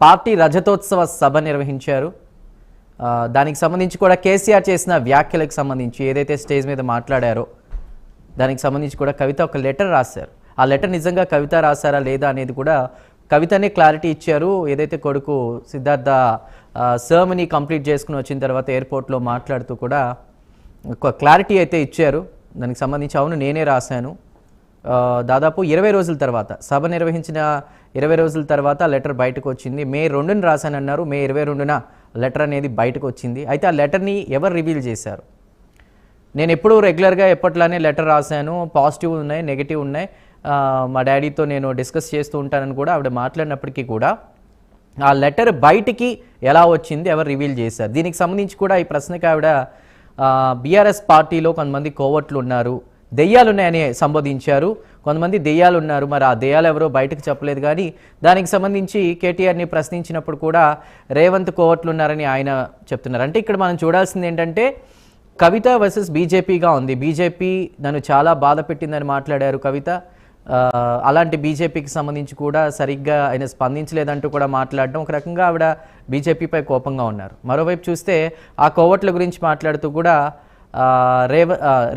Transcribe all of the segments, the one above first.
Party రజతోత్సవ సభ నిర్వహించారు. దానికి సంబంధించి కూడా కేసీఆర్ చేసిన వ్యాఖ్యలకు సంబంధించి ఏదైతే స్టేజ్ మీద మాట్లాడారో దానికి సంబంధించి కూడా కవిత ఒక లెటర్ రాశారు. ఆ లెటర్ నిజంగా కవిత రాశారా లేదా అనేది కూడా కవితనే క్లారిటీ ఇచ్చారు. ఏదైతే కొడుకు సిద్ధార్థ సర్మనీ కంప్లీట్ చేసుకుని వచ్చిన తర్వాత ఎయిర్పోర్ట్లో మాట్లాడుతూ కూడా ఒక క్లారిటీ అయితే ఇచ్చారు. దానికి సంబంధించి అవును నేనే రాశాను, దాదాపు 20 రోజుల తర్వాత సభ నిర్వహించిన 20 రోజుల తర్వాత లెటర్ బయటకు వచ్చింది. మే 2న రాశానన్నారు, మే 22న లెటర్ అనేది బయటకు వచ్చింది. అయితే ఆ లెటర్ని ఎవరు రివీల్ చేశారు? నేను ఎప్పుడూ రెగ్యులర్గా ఎప్పట్లానే లెటర్ రాశాను, పాజిటివ్ ఉన్నాయి, నెగిటివ్ ఉన్నాయి, మా డాడీతో నేను డిస్కస్ చేస్తూ ఉంటానని కూడా ఆవిడ మాట్లాడినప్పటికీ కూడా ఆ లెటర్ బయటికి ఎలా వచ్చింది, ఎవరు రివీల్ చేశారు? దీనికి సంబంధించి కూడా ఈ ప్రశ్నకి ఆవిడ బీఆర్ఎస్ పార్టీలో కొంతమంది కోవట్లు ఉన్నారు, దెయ్యాలు ఉన్నాయని సంబోధించారు. కొంతమంది దెయ్యాలు ఉన్నారు, మరి ఆ దెయ్యాలు ఎవరో బయటకు చెప్పలేదు. కానీ దానికి సంబంధించి కేటీఆర్ని ప్రశ్నించినప్పుడు కూడా రేవంత్ కోవట్లు ఉన్నారని ఆయన చెప్తున్నారు. అంటే ఇక్కడ మనం చూడాల్సింది ఏంటంటే కవిత వర్సెస్ బీజేపీగా ఉంది. బీజేపీ నన్ను చాలా బాధ పెట్టిందని మాట్లాడారు కవిత. అలాంటి బీజేపీకి సంబంధించి కూడా సరిగ్గా ఆయన స్పందించలేదంటూ కూడా మాట్లాడడం, ఒక రకంగా ఆవిడ బీజేపీపై కోపంగా ఉన్నారు. మరోవైపు చూస్తే ఆ కోవట్ల గురించి మాట్లాడుతూ కూడా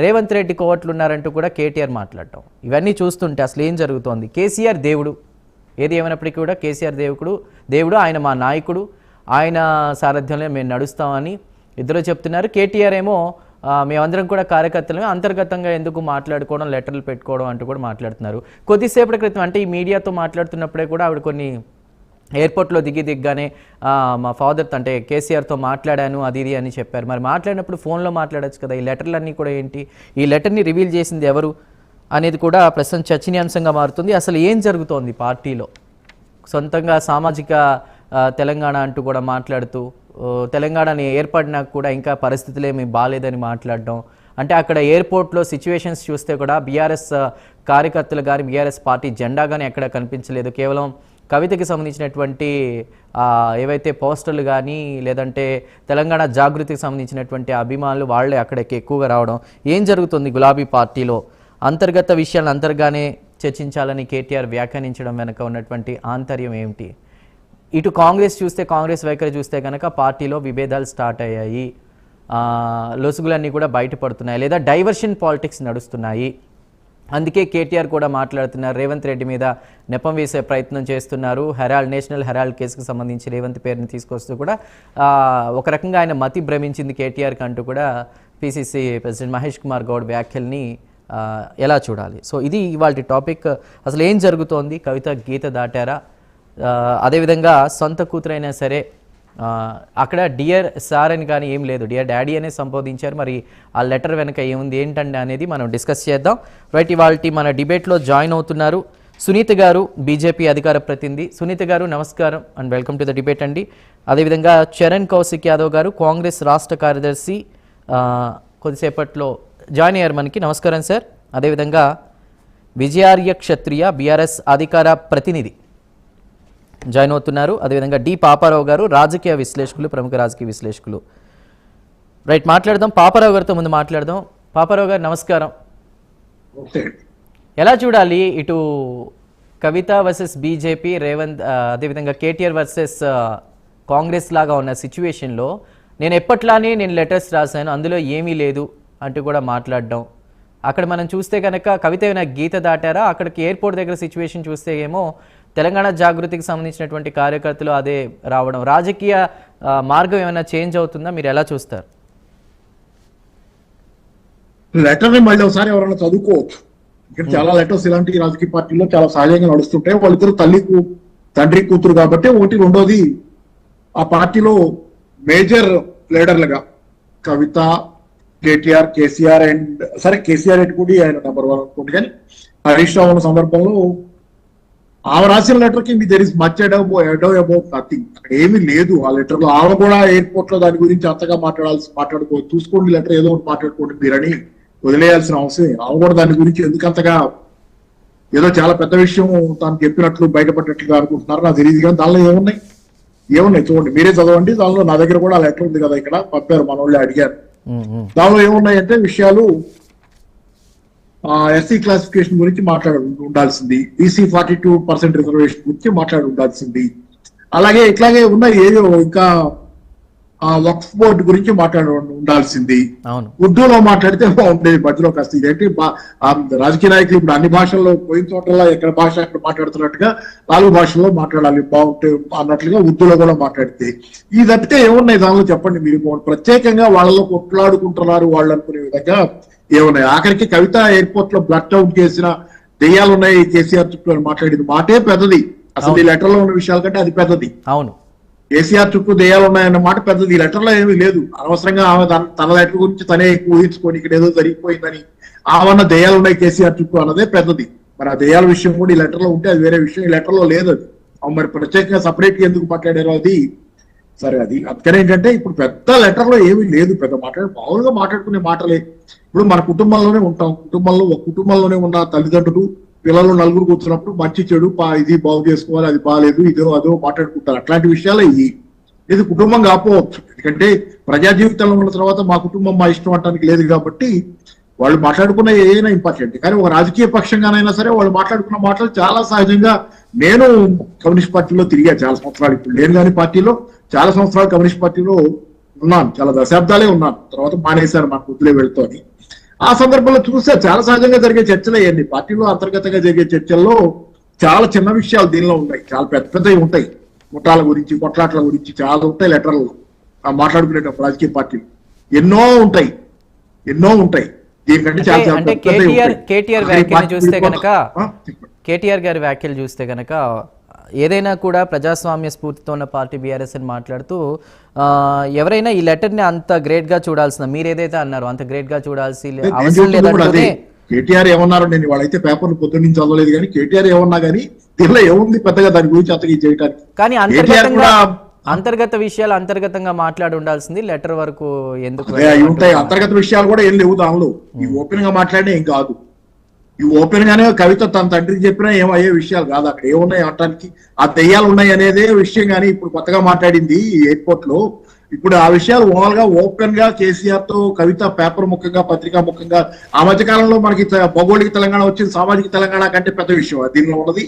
రేవంత్ రెడ్డి కోవట్లు ఉన్నారంటూ కూడా కేటీఆర్ మాట్లాడటం, ఇవన్నీ చూస్తుంటే అసలు ఏం జరుగుతోంది? కేసీఆర్ దేవుడు, ఏది ఏమైనప్పటికీ కూడా కేసీఆర్ దేవుడు, ఆయన మా నాయకుడు, ఆయన సారథ్యంలో మేము నడుస్తామని ఇద్దరు చెప్తున్నారు. కేటీఆర్ ఏమో మేమందరం కూడా కార్యకర్తలు అంతర్గతంగా ఎందుకు మాట్లాడుకోవడం, లెటర్లు పెట్టుకోవడం అంటూ కూడా మాట్లాడుతున్నారు. కొద్దిసేపటి క్రితం అంటే ఈ మీడియాతో మాట్లాడుతున్నప్పుడే కూడా ఆవిడ కొన్ని ఎయిర్పోర్ట్లో దిగ్గానే మా ఫాదర్ అంటే కేసీఆర్తో మాట్లాడాను అది ఇది అని చెప్పారు. మరి మాట్లాడినప్పుడు ఫోన్లో మాట్లాడచ్చు కదా, ఈ లెటర్లన్నీ కూడా ఏంటి, ఈ లెటర్ని రివీల్ చేసింది ఎవరు అనేది కూడా ప్రస్తుతం చర్చనీయాంశంగా మారుతుంది. అసలు ఏం జరుగుతోంది పార్టీలో? సొంతంగా సామాజిక తెలంగాణ అంటూ కూడా మాట్లాడుతూ తెలంగాణని ఏర్పడినాక కూడా ఇంకా పరిస్థితులు ఏమి బాగాలేదని మాట్లాడడం, అంటే అక్కడ ఎయిర్పోర్ట్లో సిచ్యువేషన్స్ చూస్తే కూడా బీఆర్ఎస్ కార్యకర్తలు కానీ బీఆర్ఎస్ పార్టీ జెండా కానీ ఎక్కడ కనిపించలేదు. కేవలం కవితకి సంబంధించినటువంటి ఏవైతే పోస్టర్లు కానీ లేదంటే తెలంగాణ జాగృతికి సంబంధించినటువంటి అభిమానులు వాళ్ళే అక్కడికి ఎక్కువగా రావడం. ఏం జరుగుతుంది గులాబీ పార్టీలో? అంతర్గత విషయాలను అంతర్గానే చర్చించాలని కేటీఆర్ వ్యాఖ్యానించడం వెనక ఉన్నటువంటి ఆంతర్యం ఏమిటి? ఇటు కాంగ్రెస్ చూస్తే, కాంగ్రెస్ వైఖరి చూస్తే కనుక పార్టీలో విభేదాలు స్టార్ట్ అయ్యాయి, లొసుగులన్నీ కూడా బయటపడుతున్నాయి, లేదా డైవర్షన్ పాలిటిక్స్ నడుస్తున్నాయి. అందుకే కేటీఆర్ కూడా మాట్లాడుతున్నారు, రేవంత్ రెడ్డి మీద నెపం వేసే ప్రయత్నం చేస్తున్నారు. నేషనల్ హెరాల్డ్ కేసుకు సంబంధించి రేవంత్ పేరుని తీసుకొస్తూ కూడా ఒక రకంగా ఆయన మతి భ్రమించింది కేటీఆర్కి అంటూ కూడా పిసిసి ప్రెసిడెంట్ మహేష్ కుమార్ గౌడ్ వ్యాఖ్యల్ని ఎలా చూడాలి? సో ఇది ఇవాళ టాపిక్. అసలు ఏం జరుగుతోంది? కవిత గీత దాటారా? అదేవిధంగా సొంత కూతురైనా సరే అక్కడ డియర్ సార్ అని కానీ ఏం లేదు, డియర్ డాడీ అనే సంబోధించారు. మరి ఆ లెటర్ వెనక ఏముంది ఏంటండి అనేది మనం డిస్కస్ చేద్దాం. రైట్, ఇవాళ మన డిబేట్లో జాయిన్ అవుతున్నారు సునీత గారు, బీజేపీ అధికార ప్రతినిధి. సునీత గారు నమస్కారం and welcome to the debate అండి. అదేవిధంగా చరణ్ కౌశిక్ యాదవ్ గారు, కాంగ్రెస్ రాష్ట్ర కార్యదర్శి, కొద్దిసేపట్లో జాయిన్ అయ్యారు మనకి. నమస్కారం సార్. అదేవిధంగా విజయార్య క్షత్రియ, బీఆర్ఎస్ అధికార ప్రతినిధి జాయిన్ అవుతున్నారు. అదేవిధంగా డి పాపారావు గారు, రాజకీయ విశ్లేషకులు, ప్రముఖ రాజకీయ విశ్లేషకులు. రైట్, మాట్లాడదాం. పాపారావు గారితో ముందు మాట్లాడదాం. పాపారావు గారు నమస్కారం. ఎలా చూడాలి ఇటు కవిత వర్సెస్ బీజేపీ, రేవంత్ అదేవిధంగా కేటీఆర్ వర్సెస్ కాంగ్రెస్ లాగా ఉన్న సిచ్యువేషన్లో నేను ఎప్పట్లానే నేను లెటర్స్ రాశాను, అందులో ఏమీ లేదు అంటూ కూడా మాట్లాడడం. అక్కడ మనం చూస్తే కనుక కవిత ఏమైనా గీత దాటారా? అక్కడికి ఎయిర్పోర్ట్ దగ్గర సిచ్యువేషన్ చూస్తే ఏమో తెలంగాణ జాగృతికి సంబంధించినటువంటి కార్యకర్తలు అదే రావడం, రాజకీయ మార్గం ఏమైనా చేంజ్ అవుతుందా? మీరు ఎలా చూస్తారు? లెటర్ని మళ్ళీ ఒకసారి ఎవరైనా చదువుకోవచ్చు. ఇక్కడ చాలా లెటర్స్ ఇలాంటి రాజకీయ పార్టీలో చాలా సహజంగా నడుస్తుంటాయి. వాళ్ళిద్దరు తండ్రి కూతురు కాబట్టి. ఒకటి, రెండోది ఆ పార్టీలో మేజర్ లీడర్లుగా కవిత, కేటీఆర్, కేసీఆర్ అండ్ సరే కేసీఆర్ కూడా ఆయన నెంబర్ 1 అనుకోండి. కానీ హరీష్ రావు ఉన్న సందర్భంలో ఆమె రాసిన లెటర్ కి there is much about nothing. అక్కడ ఏమీ లేదు ఆ లెటర్ లో. ఆమె కూడా ఎయిర్పోర్ట్ లో దాని గురించి అంతగా మాట్లాడుకోవచ్చు. చూసుకోండి లెటర్ ఏదో ఒకటి మాట్లాడుకోండి మీరని వదిలేయాల్సిన అవసరం. ఆమె కూడా దాని గురించి ఎందుకంతగా ఏదో చాలా పెద్ద విషయం తాను చెప్పినట్లు బయటపడినట్లుగా అనుకుంటున్నారు నాకు తెలియదు. కానీ దానిలో ఏమున్నాయి చూడండి, మీరే చదవండి. దానిలో నా దగ్గర కూడా ఆ లెటర్ ఉంది కదా, ఇక్కడ పంపారు, మన వాళ్ళే అడిగారు. దానిలో ఏమున్నాయంటే విషయాలు ఎస్సీ క్లాసిఫికేషన్ గురించి మాట్లాడి ఉండాల్సింది, బీసీ 42% రిజర్వేషన్ గురించి మాట్లాడి ఉండాల్సింది, అలాగే ఇట్లాగే ఉన్న ఏదో ఇంకా వక్ఫ్ బోర్డు గురించి ఉండాల్సింది. అవును. ఉర్దూలో మాట్లాడితే బాగుండేది. మధ్యలో కాస్త ఇదేంటి రాజకీయ నాయకులు ఇప్పుడు అన్ని భాషల్లో పోయిన చోట్ల ఎక్కడ భాష అక్కడ మాట్లాడుతున్నట్టుగా 4 భాషల్లో మాట్లాడాలి బాగుంటే అన్నట్లుగా ఉర్దూలో కూడా మాట్లాడితే ఈ తప్పితే ఏమున్నాయి దానిలో చెప్పండి మీరు? ప్రత్యేకంగా వాళ్ళలో కొట్లాడుకుంటున్నారు వాళ్ళు అనుకునే విధంగా ఏమున్నాయి? ఆఖరికి కవిత ఎయిర్పోర్ట్ లో బ్లడ్ అవుట్ చేసిన దెయ్యాలు ఉన్నాయి కేసీఆర్ చుట్టూ అని మాట్లాడింది మాటే పెద్దది. అసలు ఈ లెటర్ లో ఉన్న విషయాల కంటే అది పెద్దది. అవును. కేసీఆర్ చుట్టూ దెయ్యాలు ఉన్నాయన్న మాట పెద్దది. ఈ లెటర్ లో ఏమీ లేదు. అనవసరంగా ఆమె తన లెటర్ గురించి తనే ఊహించుకొని ఇక్కడ ఏదో జరిగిపోయిందని ఆమెన్న దెయ్యాలు ఉన్నాయి కేసీఆర్ చుట్టూ అన్నదే పెద్దది. మరి ఆ దెయ్యాల విషయం కూడా ఈ లెటర్ లో ఉంటే అది వేరే విషయం. ఈ లెటర్ లో లేదు అది. మరి ప్రత్యేకంగా సపరేట్ గా ఎందుకు మాట్లాడారో అది సరే. అది అందుకని ఏంటంటే ఇప్పుడు పెద్ద లెటర్ లో ఏమీ లేదు. పెద్ద మామూలుగా మాట్లాడుకునే మాటలే. ఇప్పుడు మన కుటుంబంలోనే ఉంటాం. ఒక కుటుంబంలోనే ఉన్న తల్లిదండ్రులు పిల్లలు 4 కూర్చున్నప్పుడు మంచి చెడు ఇది బాగు చేసుకోవాలి, అది బాగాలేదు, ఇదో అదో మాట్లాడుకుంటారు. అట్లాంటి విషయాలే ఇది కుటుంబం కాకపోవచ్చు. ఎందుకంటే ప్రజా జీవితంలో ఉన్న తర్వాత మా కుటుంబం మా ఇష్టం అంటానికి లేదు కాబట్టి వాళ్ళు మాట్లాడుకున్న ఏదైనా ఇంపార్టెంట్. కానీ ఒక రాజకీయ పక్షంగానైనా సరే వాళ్ళు మాట్లాడుకున్న మాటలు చాలా సహజంగా. నేను కమ్యూనిస్ట్ పార్టీలో తిరిగా చాలా సంవత్సరాలు. ఇప్పుడు లేను కానీ పార్టీలో చాలా సంవత్సరాలు కమ్యూనిస్ట్ పార్టీలో ఉన్నాను. చాలా దశాబ్దాలే ఉన్నాను. తర్వాత మానేశారు మన వదిలే వెళ్తూ అని. ఆ సందర్భంలో చూస్తే చాలా సహజంగా జరిగే చర్చలే అయ్యండి. పార్టీలో అంతర్గతంగా జరిగే చర్చల్లో చాలా చిన్న విషయాలు దీనిలో ఉన్నాయి. చాలా పెద్ద పెద్దవి ఉంటాయి. ముఠాల గురించి, కొట్లాట్ల గురించి చాలా ఉంటాయి లెటర్లలో మాట్లాడుకునేటప్పుడు. రాజకీయ పార్టీలు ఎన్నో ఉంటాయి. దీనికంటే అంటే కేటీఆర్ గారి వ్యాఖ్యలు చూస్తే గనక ఏదైనా కూడా ప్రజాస్వామ్య స్ఫూర్తితో ఉన్న పార్టీ బీఆర్ఎస్ అని మాట్లాడుతూ ఎవరైనా ఈ లెటర్ ని అంత గ్రేట్ గా చూడాల్సిన, మీరు ఏదైతే అన్నారో అంత గ్రేట్ గా చూడాల్సి అవసరం లేదంటే కేటీఆర్ ఏమన్నారు? నేను వాళ్ళైతే పేపర్లు పొద్దున్న నుంచి చదవలేదు కానీ కేటీఆర్ ఏమన్నా కానీ దీనిలో ఏముంది పెద్దగా దాని గురించి అంతగా చేయడానికి? కానీ అంతర్గత విషయాలు అంతర్గతంగా మాట్లాడి ఉండాల్సింది. లెటర్ వరకు ఎందుకు ఉంటాయి? అంతర్గత విషయాలు కూడా ఏం లేవు దానిలో. ఈ ఓపెన్ గా మాట్లాడే ఏం కాదు. ఈ ఓపెన్ గానే కవిత తన తండ్రికి చెప్పినా ఏమయ్యే విషయాలు కాదు. అక్కడ ఏమున్నాయి అనటానికి? ఆ దెయ్యాలు ఉన్నాయి అనేదే విషయం. కానీ ఇప్పుడు కొత్తగా మాట్లాడింది ఎయిర్పోర్ట్ లో. ఇప్పుడు ఆ విషయాలు ఓవర్ గా ఓపెన్ గా కేసీఆర్ తో కవిత పేపర్ ముఖంగా పత్రికా ముఖంగా ఆ మధ్య కాలంలో మనకి భౌగోళిక తెలంగాణ వచ్చింది. సామాజిక తెలంగాణ కంటే పెద్ద విషయం దీనిలో ఉన్నది.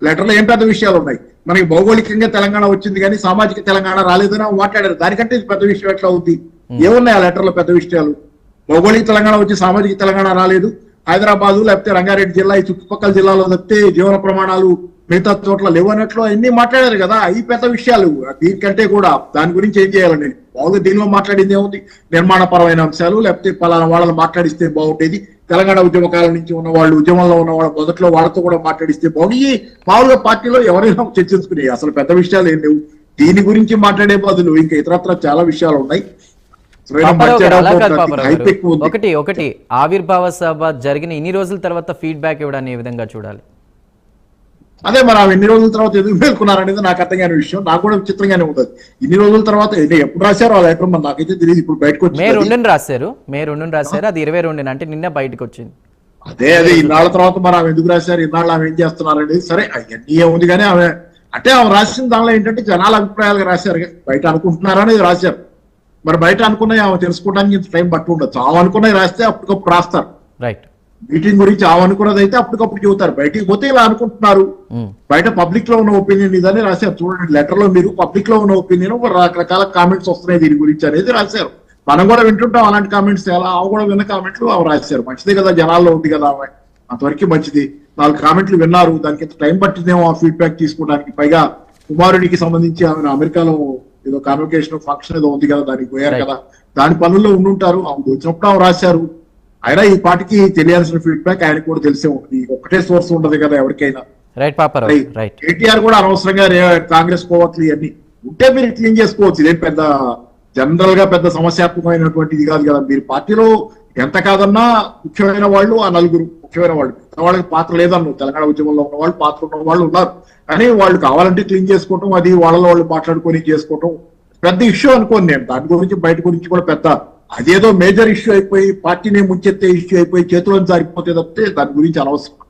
లెటర్ లో ఏం పెద్ద విషయాలు ఉన్నాయి? మనకి భౌగోళికంగా తెలంగాణ వచ్చింది కానీ సామాజిక తెలంగాణ రాలేదని మాట్లాడారు. దానికంటే ఇది పెద్ద విషయం ఎట్లా అవుతుంది? ఏమున్నాయి ఆ లెటర్ లో పెద్ద విషయాలు? భౌగోళిక తెలంగాణ వచ్చి సామాజిక తెలంగాణ రాలేదు. హైదరాబాద్ లేకపోతే రంగారెడ్డి జిల్లా ఈ చుట్టుపక్కల జిల్లాలో తప్పితే జీవన ప్రమాణాలు మిగతా చోట్ల లేవన్నట్లు అన్ని మాట్లాడారు కదా. అవి పెద్ద విషయాలు. దీనికంటే కూడా దాని గురించి ఏం చేయాలండి? బాగుంది. దీనిలో మాట్లాడింది ఏముంది? నిర్మాణపరమైన అంశాలు లేకపోతే పలానా వాళ్ళని మాట్లాడిస్తే బాగుండేది. తెలంగాణ ఉద్యమ కాలం నుంచి ఉన్న వాళ్ళు, ఉద్యమంలో ఉన్న వాళ్ళు మొదట్లో వాళ్ళతో కూడా మాట్లాడిస్తే బాగుంది. మామూలుగా పార్టీలో ఎవరైనా చర్చించుకునే అసలు పెద్ద విషయాలు ఏం లేవు. దీని గురించి మాట్లాడే బదులు ఇంకా ఇతరత్ర చాలా విషయాలు ఉన్నాయి. ఒకటి ఆవిర్భావ సభ జరిగిన ఇన్ని రోజుల తర్వాత ఫీడ్బ్యాక్ ఇవ్వడాన్ని ఏ విధంగా చూడాలి? అదే మరి ఆమె ఎన్ని రోజుల తర్వాత ఎందుకు మేల్కొన్నారనేది నాకు అర్థం కాని విషయం. నాకు కూడా విచిత్రంగానే ఉంటుంది. ఇన్ని రోజుల తర్వాత ఎప్పుడు రాశారు ఆ లెటర్ మరి నాకైతే తెలియదు. ఇప్పుడు బయటకు వచ్చి మే 2 రాశారు. అది 22 అంటే నిన్న బయటకు వచ్చింది. అదే ఇన్నాళ్ళ తర్వాత మరి ఆమె ఎందుకు రాశారు, ఇన్నాళ్ళు ఆమె ఏం చేస్తున్నారనేది సరే అవన్నీ ఏముంది. కానీ ఆమె రాసిన దానిలో ఏంటంటే జనాల అభిప్రాయాలుగా రాశారు. బయట అనుకుంటున్నారనేది రాశారు. మరి బయట అనుకున్నాయి ఆమె తెలుసుకోవడానికి ఇంత టైం పట్టు ఉండొచ్చు. ఆమె అనుకున్నవి రాస్తే అప్పటికప్పుడు రాస్తారు. రైట్. మీటింగ్ గురించి ఆమె అనుకున్నది అయితే అప్పటికప్పుడు చెబుతారు. బయటికి పోతే ఇలా అనుకుంటున్నారు. బయట పబ్లిక్ లో ఉన్న ఒపీనియన్ ఇదని రాశారు. చూడండి లెటర్ లో మీరు పబ్లిక్ లో ఉన్న ఒపీనియన్ రకరకాల కామెంట్స్ వస్తున్నాయి దీని గురించి అనేది రాశారు. మనం కూడా వింటుంటాం అలాంటి కామెంట్స్. ఎలా ఆమె కూడా విన్న కామెంట్లు ఆమె రాశారు. మంచిదే కదా, జనాల్లో ఉంది కదా ఆమె, అంతవరకు మంచిది. 4 కామెంట్లు విన్నారు. దానికి ఇంత టైం పట్టిందేమో ఆ ఫీడ్బ్యాక్ తీసుకోవడానికి. పైగా కుమారుడికి సంబంధించి ఆమె అమెరికాలో ఏదో కాన్వకేషన్ ఫంక్షన్ ఏదో ఉంది కదా, దానికి పోయారు కదా, దాని పనుల్లో ఉండుంటారు. ఆమె వచ్చినప్పుడు ఆమె రాశారు. అయినా ఈ పార్టీకి తెలియాల్సిన ఫీడ్బ్యాక్ ఆయనకు కూడా తెలిసే ఉంటుంది. ఒకటే సోర్స్ ఉండదు కదా ఎవరికైనా. కేటీఆర్ కూడా అనవసరంగా కాంగ్రెస్ పోవట్లు ఇవన్నీ ఉంటే మీరు క్లీన్ చేసుకోవచ్చు. ఇదేం పెద్ద జనరల్ గా పెద్ద సమస్యాత్మకమైనటువంటిది కాదు కదా. మీరు పార్టీలో ఎంత కాదన్నా ముఖ్యమైన వాళ్ళు ఆ 4 ముఖ్యమైన వాళ్ళు. వాళ్ళకి పాత్ర లేదన్నారు. తెలంగాణ ఉద్యమంలో ఉన్న వాళ్ళు పాత్ర ఉన్న వాళ్ళు ఉన్నారు. కానీ వాళ్ళు కావాలంటే క్లీన్ చేసుకోవటం, అది వాళ్ళలో వాళ్ళు మాట్లాడుకొని చేసుకోవటం పెద్ద ఇష్యూ అనుకోండి. నేను దాని గురించి బయట గురించి కూడా పెద్ద అదేదో మేజర్ ఇష్యూ అయిపోయి పార్టీని ముంచెత్తే ఇష్యూ అయిపోయి చేతులను జారిపోతే తప్పితే దాని గురించి అనవసరం.